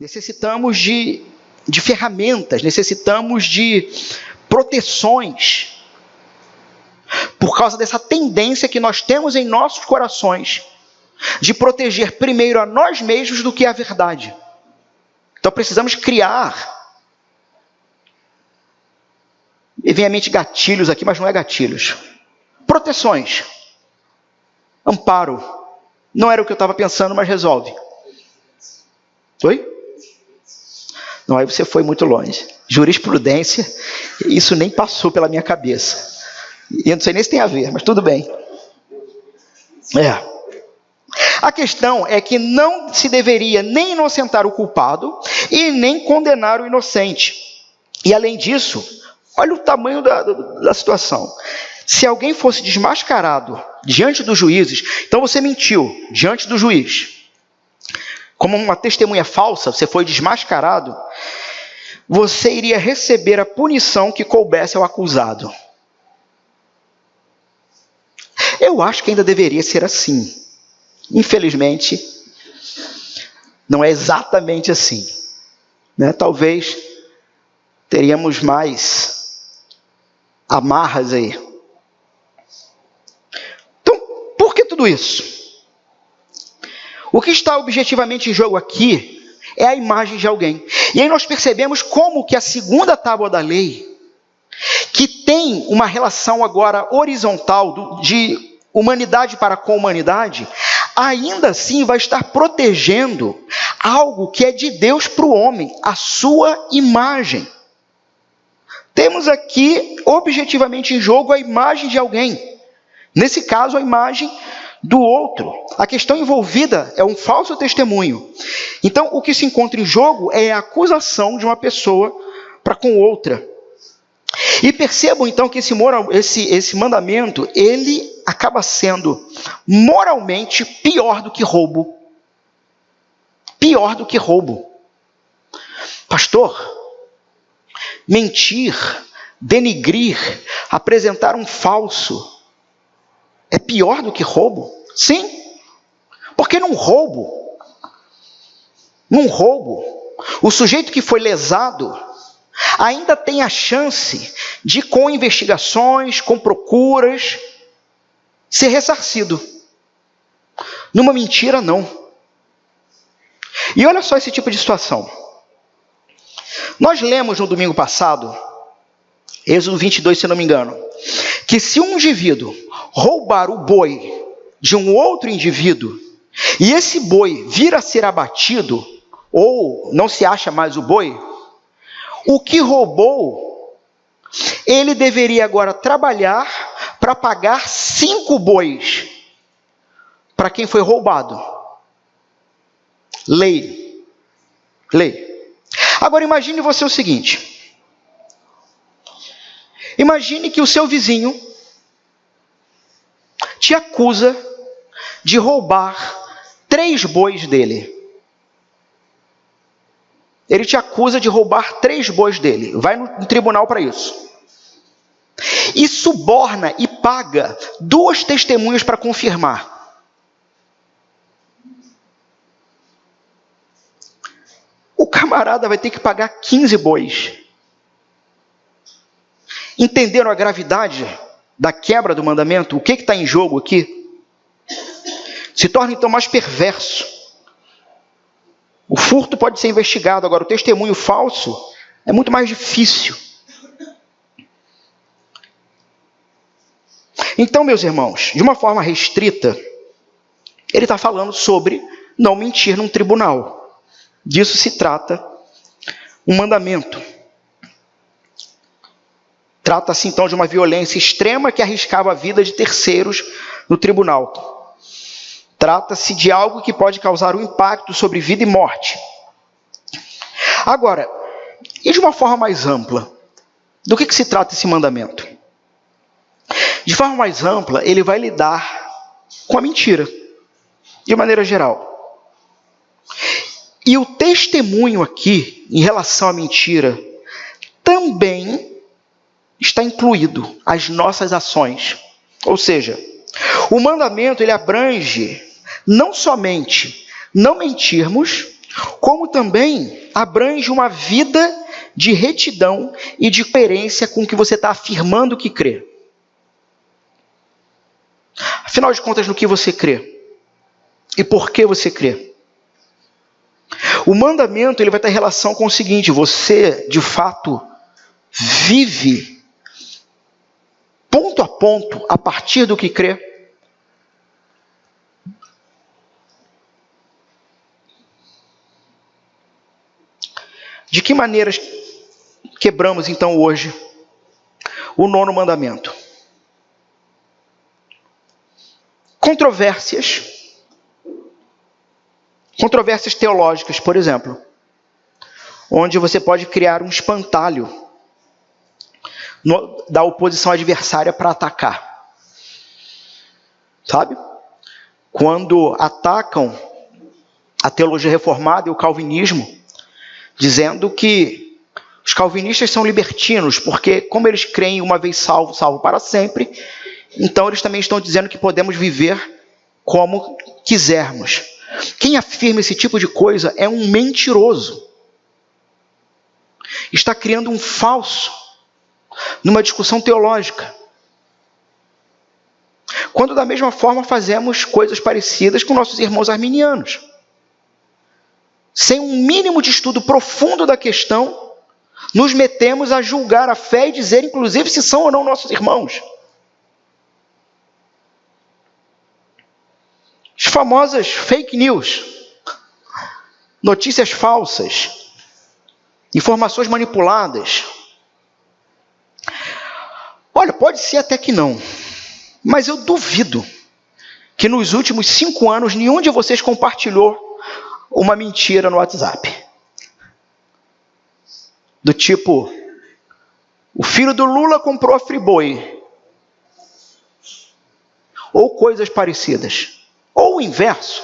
necessitamos de ferramentas, necessitamos de proteções, por causa dessa tendência que nós temos em nossos corações, de proteger primeiro a nós mesmos do que a verdade. Então precisamos criar, me vem à mente gatilhos aqui, mas não é gatilhos, proteções, amparo, não era o que eu estava pensando, mas resolve. Oi? Não, aí você foi muito longe. Jurisprudência, isso nem passou pela minha cabeça. E eu não sei nem se tem a ver, mas tudo bem. A questão é que não se deveria nem inocentar o culpado e nem condenar o inocente. E além disso, olha o tamanho da situação. Se alguém fosse desmascarado diante dos juízes, então você mentiu diante do juiz, como uma testemunha falsa, você foi desmascarado, você iria receber a punição que coubesse ao acusado. Eu acho que ainda deveria ser assim. Infelizmente, não é exatamente assim, né? Talvez teríamos mais amarras aí. Então, por que tudo isso? O que está objetivamente em jogo aqui é a imagem de alguém. E aí nós percebemos como que a segunda tábua da lei, que tem uma relação agora horizontal de humanidade para com humanidade, ainda assim vai estar protegendo algo que é de Deus para o homem, a sua imagem. Temos aqui objetivamente em jogo a imagem de alguém. Nesse caso, a imagem do outro. A questão envolvida é um falso testemunho. Então, o que se encontra em jogo é a acusação de uma pessoa para com outra. E percebam então que esse mandamento, ele acaba sendo moralmente pior do que roubo. Pior do que roubo. Pastor, mentir, denigrir, apresentar um falso, é pior do que roubo? Sim, porque num roubo, o sujeito que foi lesado ainda tem a chance de, com investigações, com procuras, ser ressarcido. Numa mentira, não. E olha só esse tipo de situação. Nós lemos no domingo passado, Êxodo 22, se não me engano, que se um indivíduo roubar o boi de um outro indivíduo, e esse boi vir a ser abatido, ou não se acha mais o boi, o que roubou, ele deveria agora trabalhar para pagar 5 bois para quem foi roubado. Lei. Agora imagine você o seguinte. Imagine que o seu vizinho te acusa de roubar 3 bois dele. Ele te acusa de roubar 3 bois dele. Vai no tribunal para isso. E suborna e paga 2 testemunhas para confirmar. O camarada vai ter que pagar 15 bois. Entenderam a gravidade da quebra do mandamento? O que está em jogo aqui? Se torna então mais perverso. O furto pode ser investigado, agora o testemunho falso é muito mais difícil. Então, meus irmãos, de uma forma restrita, ele está falando sobre não mentir num tribunal. Disso se trata um mandamento. Trata-se então de uma violência extrema que arriscava a vida de terceiros no tribunal. Trata-se de algo que pode causar um impacto sobre vida e morte. Agora, e de uma forma mais ampla, do que se trata esse mandamento? De forma mais ampla, ele vai lidar com a mentira, de maneira geral. E o testemunho aqui, em relação à mentira, também está incluído as nossas ações. Ou seja, o mandamento ele abrange não somente não mentirmos, como também abrange uma vida de retidão e de coerência com o que você está afirmando que crê. Afinal de contas, no que você crê? E por que você crê? O mandamento ele vai ter relação com o seguinte: você, de fato, vive ponto a ponto a partir do que crê? De que maneiras quebramos, então, hoje o 9º mandamento? Controvérsias teológicas, por exemplo, onde você pode criar um espantalho da oposição adversária para atacar. Sabe? Quando atacam a teologia reformada e o calvinismo, dizendo que os calvinistas são libertinos, porque como eles creem uma vez salvo, salvo para sempre, então eles também estão dizendo que podemos viver como quisermos. Quem afirma esse tipo de coisa é um mentiroso. Está criando um falso numa discussão teológica. Quando da mesma forma fazemos coisas parecidas com nossos irmãos arminianos. Sem um mínimo de estudo profundo da questão, nos metemos a julgar a fé e dizer, inclusive, se são ou não nossos irmãos. As famosas fake news, notícias falsas, informações manipuladas. Olha, pode ser até que não, mas eu duvido que nos últimos 5 anos nenhum de vocês compartilhou uma mentira no WhatsApp. Do tipo, o filho do Lula comprou a Friboi. Ou coisas parecidas. Ou o inverso.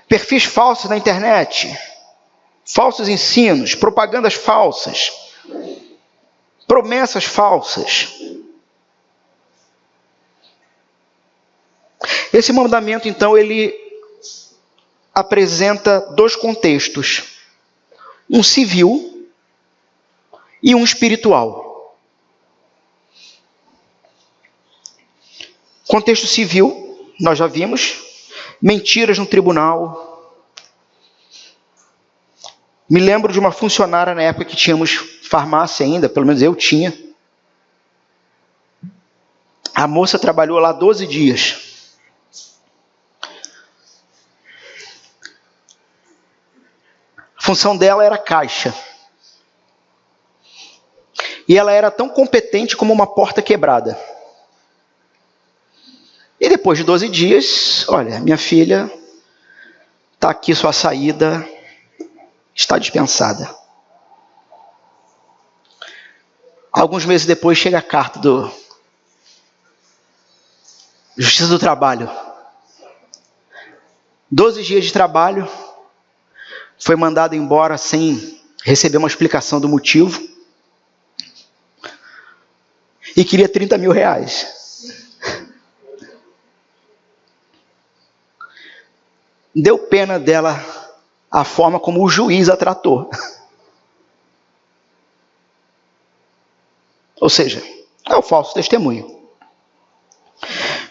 Perfis falsos na internet. Falsos ensinos, propagandas falsas. Promessas falsas. Esse mandamento, então, ele apresenta 2 contextos. Um civil e um espiritual. Contexto civil, nós já vimos, mentiras no tribunal. Me lembro de uma funcionária na época que tínhamos farmácia ainda, pelo menos eu tinha. A moça trabalhou lá 12 dias. A função dela era caixa. E ela era tão competente como uma porta quebrada. E depois de 12 dias, olha, minha filha, está aqui sua saída, está dispensada. Alguns meses depois chega a carta do Justiça do Trabalho. 12 dias de trabalho, foi mandado embora sem receber uma explicação do motivo. E queria 30 mil reais. Deu pena dela a forma como o juiz a tratou. Ou seja, é o falso testemunho.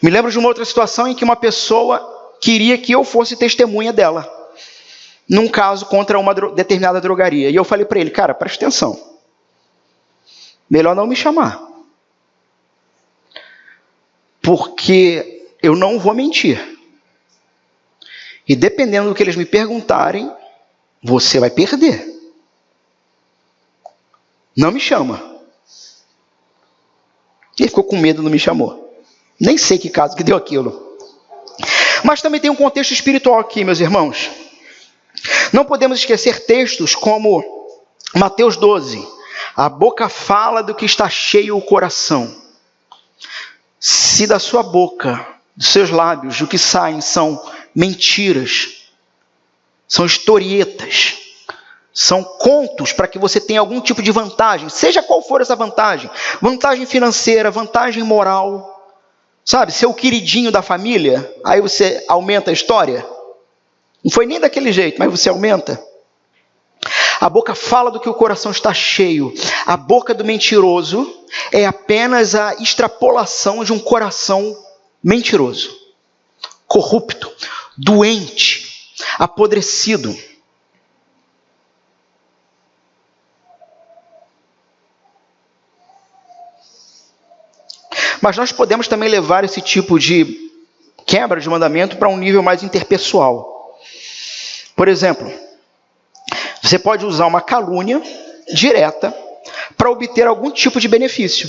Me lembro de uma outra situação em que uma pessoa queria que eu fosse testemunha dela, num caso contra uma determinada drogaria. E eu falei para ele, cara, presta atenção. Melhor não me chamar. Porque eu não vou mentir. E dependendo do que eles me perguntarem, você vai perder. Não me chama. Ele ficou com medo, não me chamou. Nem sei que caso que deu aquilo. Mas também tem um contexto espiritual aqui, meus irmãos. Não podemos esquecer textos como Mateus 12. A boca fala do que está cheio o coração. Se da sua boca, dos seus lábios, o que saem são mentiras, são historietas, são contos para que você tenha algum tipo de vantagem, seja qual for essa vantagem, vantagem financeira, vantagem moral, Sabe, ser o queridinho da família, aí você aumenta a história. Não foi nem daquele jeito, mas você aumenta. A boca fala do que o coração está cheio. A boca do mentiroso é apenas a extrapolação de um coração mentiroso, corrupto, doente, apodrecido. Mas nós podemos também levar esse tipo de quebra de mandamento para um nível mais interpessoal. Por exemplo, você pode usar uma calúnia direta para obter algum tipo de benefício.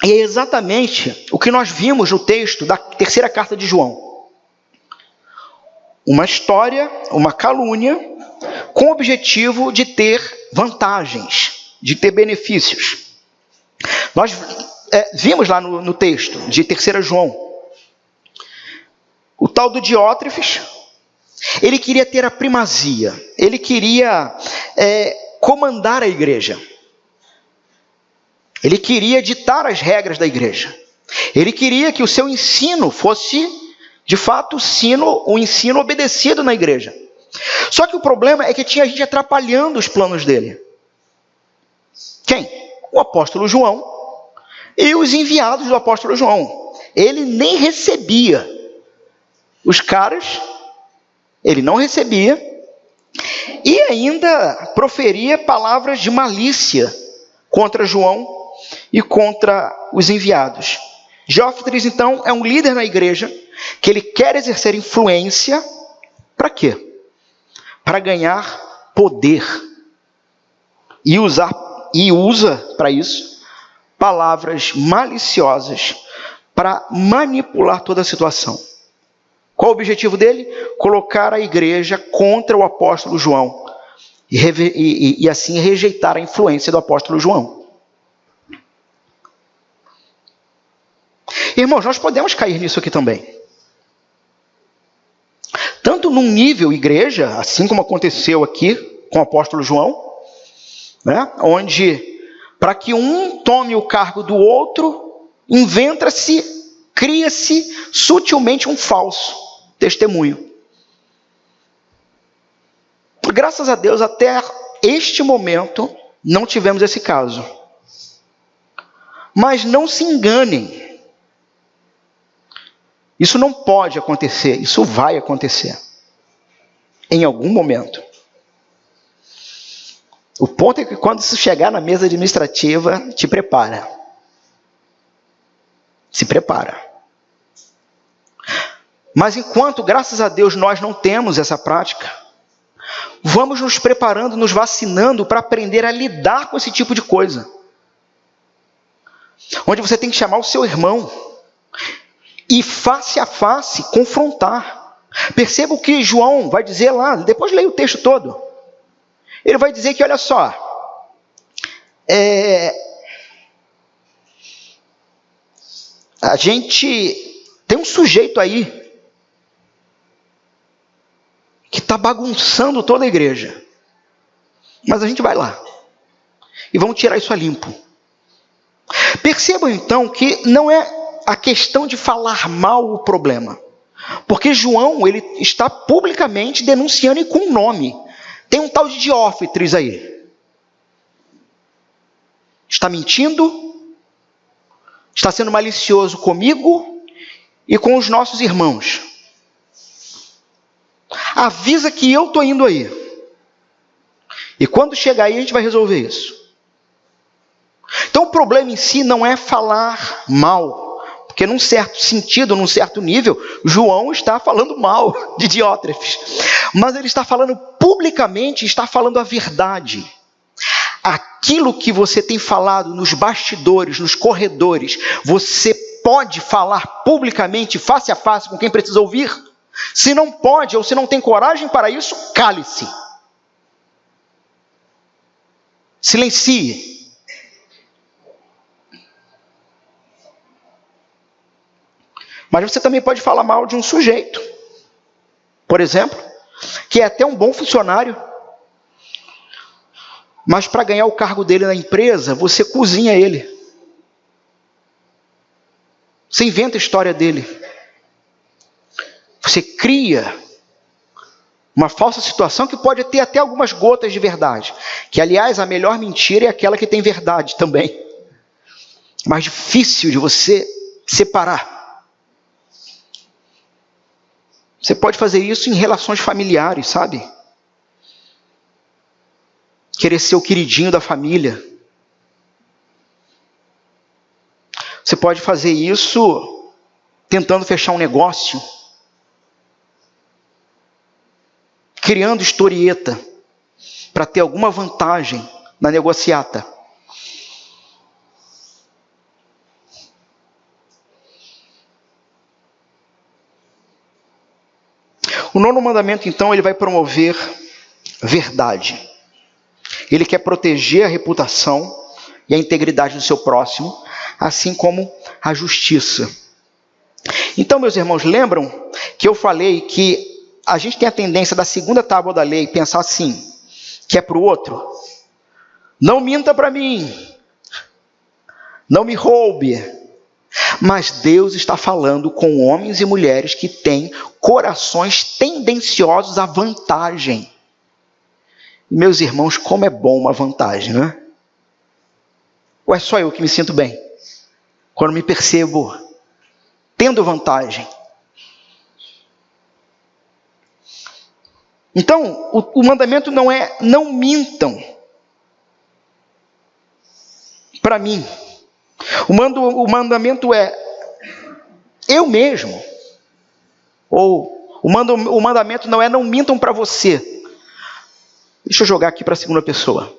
E é exatamente o que nós vimos no texto da terceira carta de João. Uma história, uma calúnia, com o objetivo de ter vantagens, de ter benefícios. Nós vimos lá no texto de 3 João, o tal do Diótrefes, ele queria ter a primazia, ele queria comandar a igreja, ele queria ditar as regras da igreja, ele queria que o seu ensino fosse, de fato, um ensino obedecido na igreja. Só que o problema é que tinha gente atrapalhando os planos dele. Quem? O apóstolo João e os enviados do apóstolo João. Ele nem recebia os caras, ele não recebia, e ainda proferia palavras de malícia contra João e contra os enviados. Diótrefes, então, é um líder na igreja, que ele quer exercer influência, para quê? Para ganhar poder, e usa para isso palavras maliciosas para manipular toda a situação. Qual o objetivo dele? Colocar a igreja contra o apóstolo João e assim rejeitar a influência do apóstolo João. Irmãos, nós podemos cair nisso aqui também. Tanto num nível igreja, assim como aconteceu aqui com o apóstolo João, né, onde para que um tome o cargo do outro, inventa-se, cria-se sutilmente um falso testemunho. Graças a Deus, até este momento, não tivemos esse caso. Mas não se enganem. Isso não pode acontecer, isso vai acontecer. Em algum momento. O ponto é que quando isso chegar na mesa administrativa, te prepara. Se prepara. Mas enquanto, graças a Deus, nós não temos essa prática, vamos nos preparando, nos vacinando para aprender a lidar com esse tipo de coisa. Onde você tem que chamar o seu irmão e face a face confrontar. Perceba o que João vai dizer lá, depois leia o texto todo. Ele vai dizer que, olha só, a gente tem um sujeito aí que está bagunçando toda a igreja. Mas a gente vai lá e vamos tirar isso a limpo. Percebam então que não é a questão de falar mal o problema. Porque João, ele está publicamente denunciando e com nome. Tem um tal de Diótrefes aí. Está mentindo, está sendo malicioso comigo e com os nossos irmãos. Avisa que eu estou indo aí. E quando chegar aí, a gente vai resolver isso. Então o problema em si não é falar mal. Porque num certo sentido, num certo nível, João está falando mal de Diótrefes. Mas ele está falando publicamente, está falando a verdade. Aquilo que você tem falado nos bastidores, nos corredores, você pode falar publicamente, face a face com quem precisa ouvir? Se não pode, ou se não tem coragem para isso, cale-se. Silencie. Mas você também pode falar mal de um sujeito, por exemplo, que é até um bom funcionário, mas para ganhar o cargo dele na empresa, você cozinha ele. Você inventa a história dele. Você cria uma falsa situação que pode ter até algumas gotas de verdade. Que, aliás, a melhor mentira é aquela que tem verdade também. Mais difícil de você separar. Você pode fazer isso em relações familiares, sabe? Querer ser o queridinho da família. Você pode fazer isso tentando fechar um negócio. Criando historieta para ter alguma vantagem na negociata. O 9º mandamento, então, ele vai promover verdade. Ele quer proteger a reputação e a integridade do seu próximo, assim como a justiça. Então, meus irmãos, lembram que eu falei que a gente tem a tendência da segunda tábua da lei pensar assim, que é para o outro? Não minta para mim, não me roube. Mas Deus está falando com homens e mulheres que têm corações tendenciosos à vantagem. Meus irmãos, como é bom uma vantagem, não é? Ou é só eu que me sinto bem? Quando me percebo tendo vantagem. Então, o mandamento não é não mintam para mim. O mandamento é eu mesmo. Ou o mandamento não é não mintam para você. Deixa eu jogar aqui para a segunda pessoa.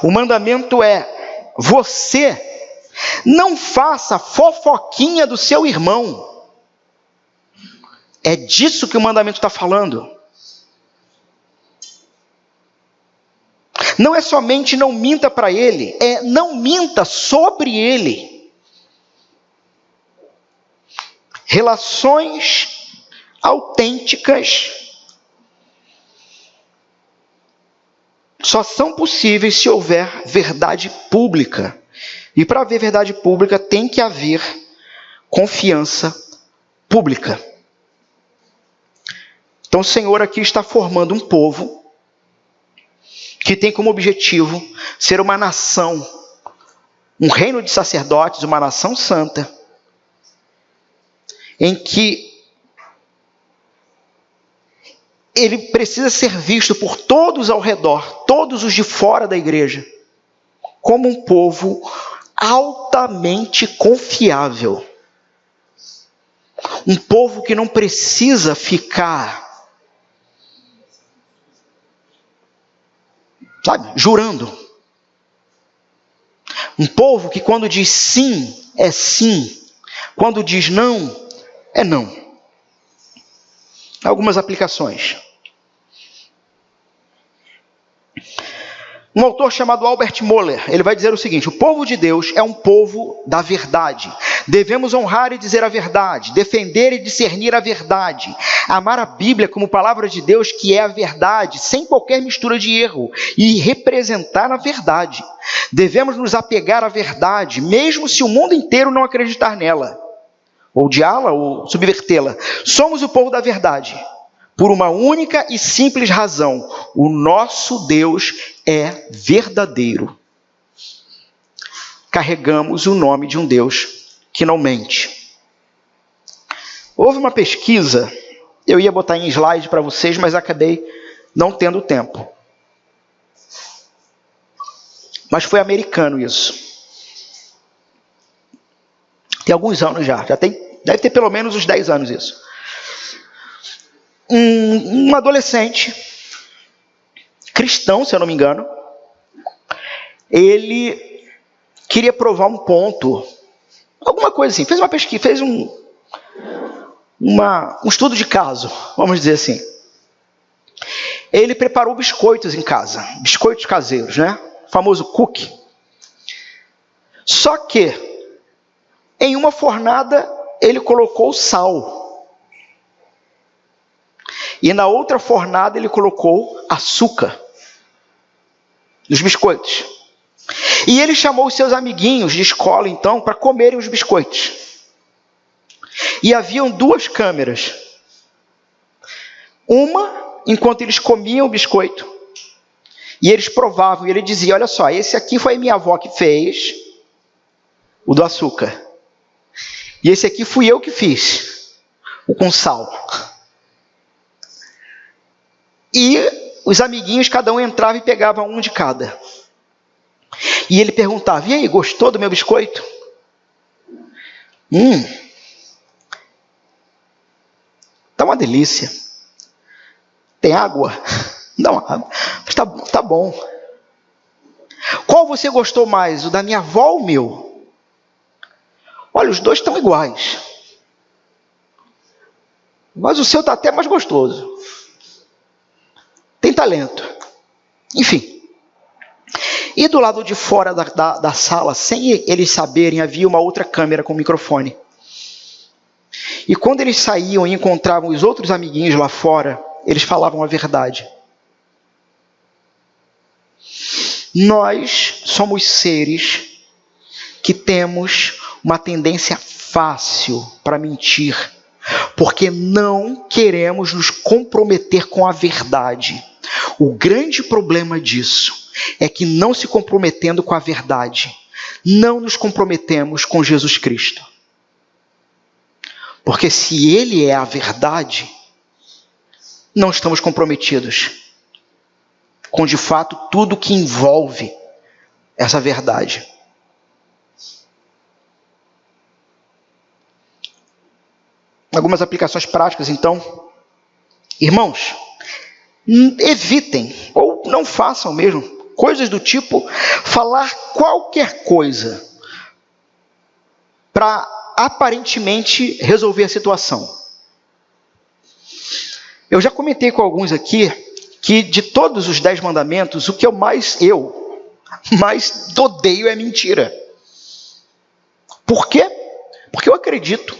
O mandamento é você não faça fofoquinha do seu irmão. É disso que o mandamento está falando. Não é somente não minta para ele, é não minta sobre ele. Relações autênticas só são possíveis se houver verdade pública. E para haver verdade pública tem que haver confiança pública. Então o Senhor aqui está formando um povo que tem como objetivo ser uma nação, um reino de sacerdotes, uma nação santa, em que ele precisa ser visto por todos ao redor, todos os de fora da igreja, como um povo altamente confiável. Um povo que não precisa ficar, jurando. Um povo que quando diz sim, é sim. Quando diz não, é não. Algumas aplicações. Um autor chamado Albert Moller, ele vai dizer o seguinte: o povo de Deus é um povo da verdade. Devemos honrar e dizer a verdade, defender e discernir a verdade, amar a Bíblia como palavra de Deus, que é a verdade, sem qualquer mistura de erro, e representar a verdade. Devemos nos apegar à verdade, mesmo se o mundo inteiro não acreditar nela, ou odiá-la, ou subvertê-la. Somos o povo da verdade, por uma única e simples razão: o nosso Deus é verdadeiro. Carregamos o nome de um Deus que não mente. Houve uma pesquisa, eu ia botar em slide para vocês, mas acabei não tendo tempo. Mas foi americano isso. Tem alguns anos já deve ter pelo menos uns 10 anos isso. Um adolescente cristão, se eu não me engano, ele queria provar um ponto, alguma coisa assim, fez uma pesquisa, fez um estudo de caso, vamos dizer assim. Ele preparou biscoitos em casa, biscoitos caseiros, né? O famoso cookie. Só que em uma fornada ele colocou sal. E na outra fornada ele colocou açúcar nos biscoitos. E ele chamou os seus amiguinhos de escola, então, para comerem os biscoitos. E haviam 2 câmeras. Uma, enquanto eles comiam o biscoito, e eles provavam, e ele dizia, olha só, esse aqui foi minha avó que fez, o do açúcar. E esse aqui fui eu que fiz, o com sal. E os amiguinhos, cada um entrava e pegava um de cada. E ele perguntava, e aí, gostou do meu biscoito? Tá uma delícia. Tem água? Dá uma água. Mas tá bom. Qual você gostou mais, o da minha avó ou o meu? Olha, os 2 estão iguais. Mas o seu está até mais gostoso. Tem talento. Enfim. E do lado de fora da sala, sem eles saberem, havia uma outra câmera com microfone. E quando eles saíam e encontravam os outros amiguinhos lá fora, eles falavam a verdade. Nós somos seres que temos uma tendência fácil para mentir, porque não queremos nos comprometer com a verdade. O grande problema disso é que, não se comprometendo com a verdade, não nos comprometemos com Jesus Cristo. Porque se Ele é a verdade, não estamos comprometidos com, de fato, tudo que envolve essa verdade. Algumas aplicações práticas, então. Irmãos, evitem, ou não façam mesmo, coisas do tipo falar qualquer coisa para aparentemente resolver a situação. Eu já comentei com alguns aqui que de todos os 10 mandamentos, o que eu mais odeio é mentira. Por quê? Porque eu acredito.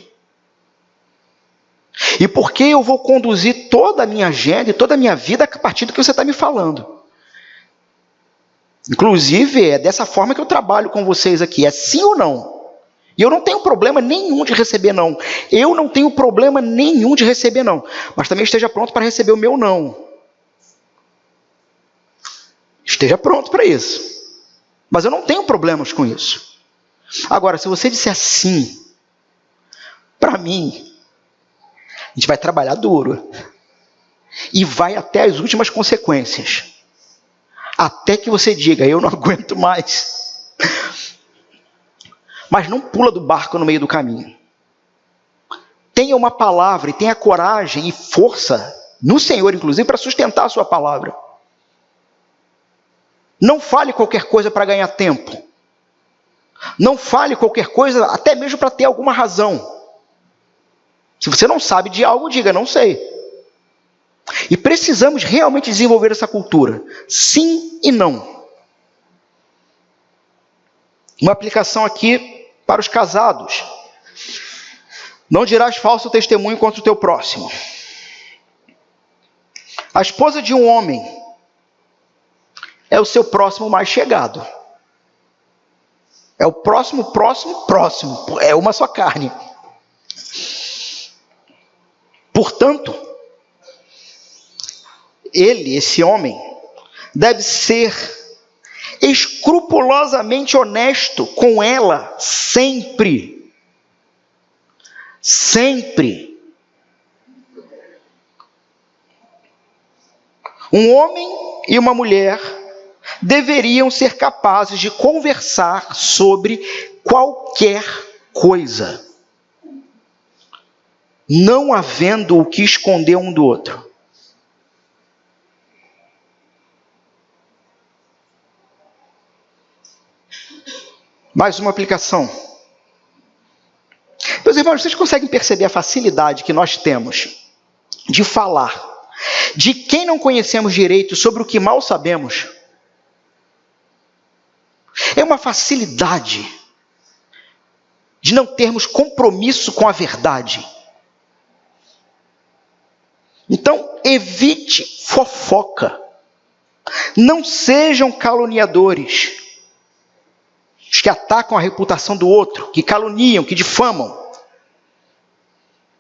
E porque eu vou conduzir toda a minha agenda e toda a minha vida a partir do que você está me falando. Inclusive, é dessa forma que eu trabalho com vocês aqui. É sim ou não? E eu não tenho problema nenhum de receber não. Eu não tenho problema nenhum de receber não. Mas também esteja pronto para receber o meu não. Esteja pronto para isso. Mas eu não tenho problemas com isso. Agora, se você disser sim, para mim, a gente vai trabalhar duro. E vai até as últimas consequências. Até que você diga, eu não aguento mais. Mas não pula do barco no meio do caminho. Tenha uma palavra e tenha coragem e força no Senhor, inclusive, para sustentar a sua palavra. Não fale qualquer coisa para ganhar tempo. Não fale qualquer coisa, até mesmo para ter alguma razão. Se você não sabe de algo, diga, não sei. E precisamos realmente desenvolver essa cultura. Sim e não. Uma aplicação aqui para os casados. Não dirás falso testemunho contra o teu próximo. A esposa de um homem é o seu próximo mais chegado. É o próximo. É uma só carne. Portanto, esse homem, deve ser escrupulosamente honesto com ela sempre. Sempre. Um homem e uma mulher deveriam ser capazes de conversar sobre qualquer coisa, não havendo o que esconder um do outro. Mais uma aplicação. Meus irmãos, vocês conseguem perceber a facilidade que nós temos de falar de quem não conhecemos direito sobre o que mal sabemos? É uma facilidade de não termos compromisso com a verdade. Então, evite fofoca. Não sejam caluniadores. Os que atacam a reputação do outro, que caluniam, que difamam.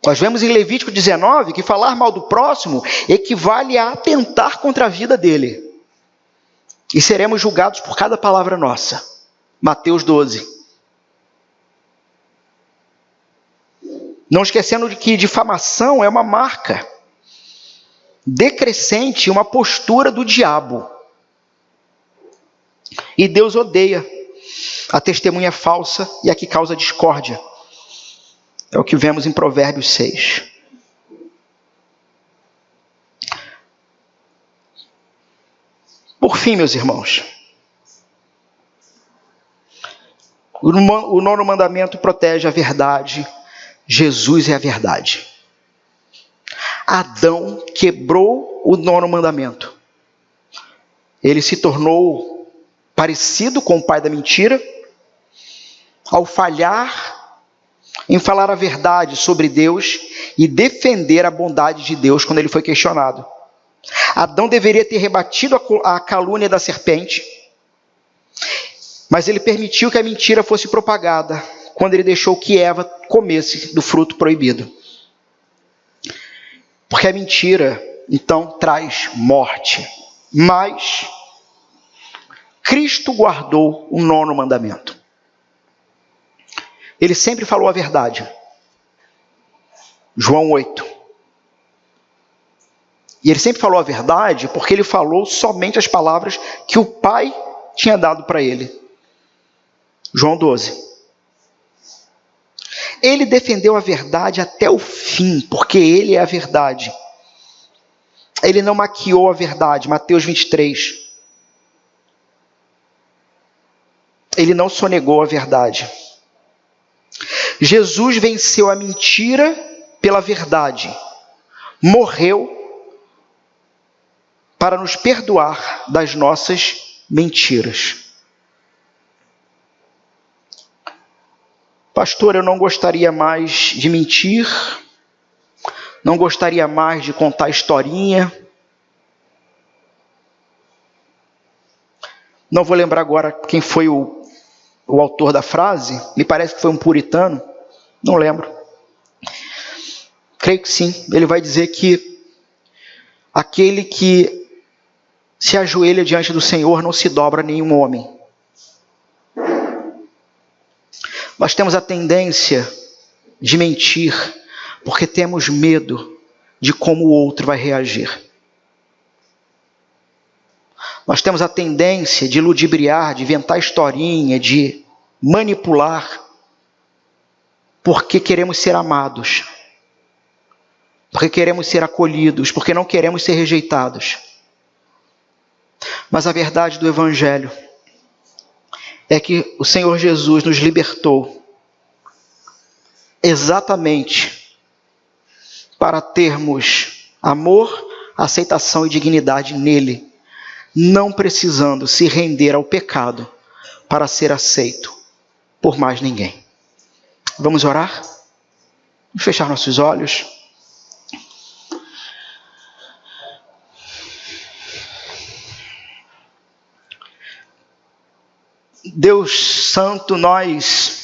Nós vemos em Levítico 19 que falar mal do próximo equivale a atentar contra a vida dele. E seremos julgados por cada palavra nossa. Mateus 12. Não esquecendo de que difamação é uma marca decrescente, uma postura do diabo. E Deus odeia a testemunha falsa e a que causa discórdia. É o que vemos em Provérbios 6. Por fim, meus irmãos, o 9º mandamento protege a verdade. Jesus é a verdade. Adão quebrou o 9º mandamento. Ele se tornou parecido com o pai da mentira ao falhar em falar a verdade sobre Deus e defender a bondade de Deus quando ele foi questionado. Adão deveria ter rebatido a calúnia da serpente, mas ele permitiu que a mentira fosse propagada quando ele deixou que Eva comesse do fruto proibido. Porque a mentira, então, traz morte. Mas Cristo guardou o 9º mandamento. Ele sempre falou a verdade. João 8. E ele sempre falou a verdade porque ele falou somente as palavras que o Pai tinha dado para ele. João 12. Ele defendeu a verdade até o fim, porque ele é a verdade. Ele não maquiou a verdade. Mateus 23. Ele não sonegou a verdade. Jesus venceu a mentira pela verdade. Morreu para nos perdoar das nossas mentiras. Pastor, eu não gostaria mais de mentir, não gostaria mais de contar historinha. Não vou lembrar agora quem foi o autor da frase, me parece que foi um puritano, não lembro. Creio que sim, ele vai dizer que aquele que se ajoelha diante do Senhor não se dobra a nenhum homem. Nós temos a tendência de mentir porque temos medo de como o outro vai reagir. Nós temos a tendência de ludibriar, de inventar historinha, de manipular, porque queremos ser amados, porque queremos ser acolhidos, porque não queremos ser rejeitados. Mas a verdade do Evangelho é que o Senhor Jesus nos libertou exatamente para termos amor, aceitação e dignidade nele, não precisando se render ao pecado para ser aceito por mais ninguém. Vamos orar? Vamos fechar nossos olhos. Deus Santo, nós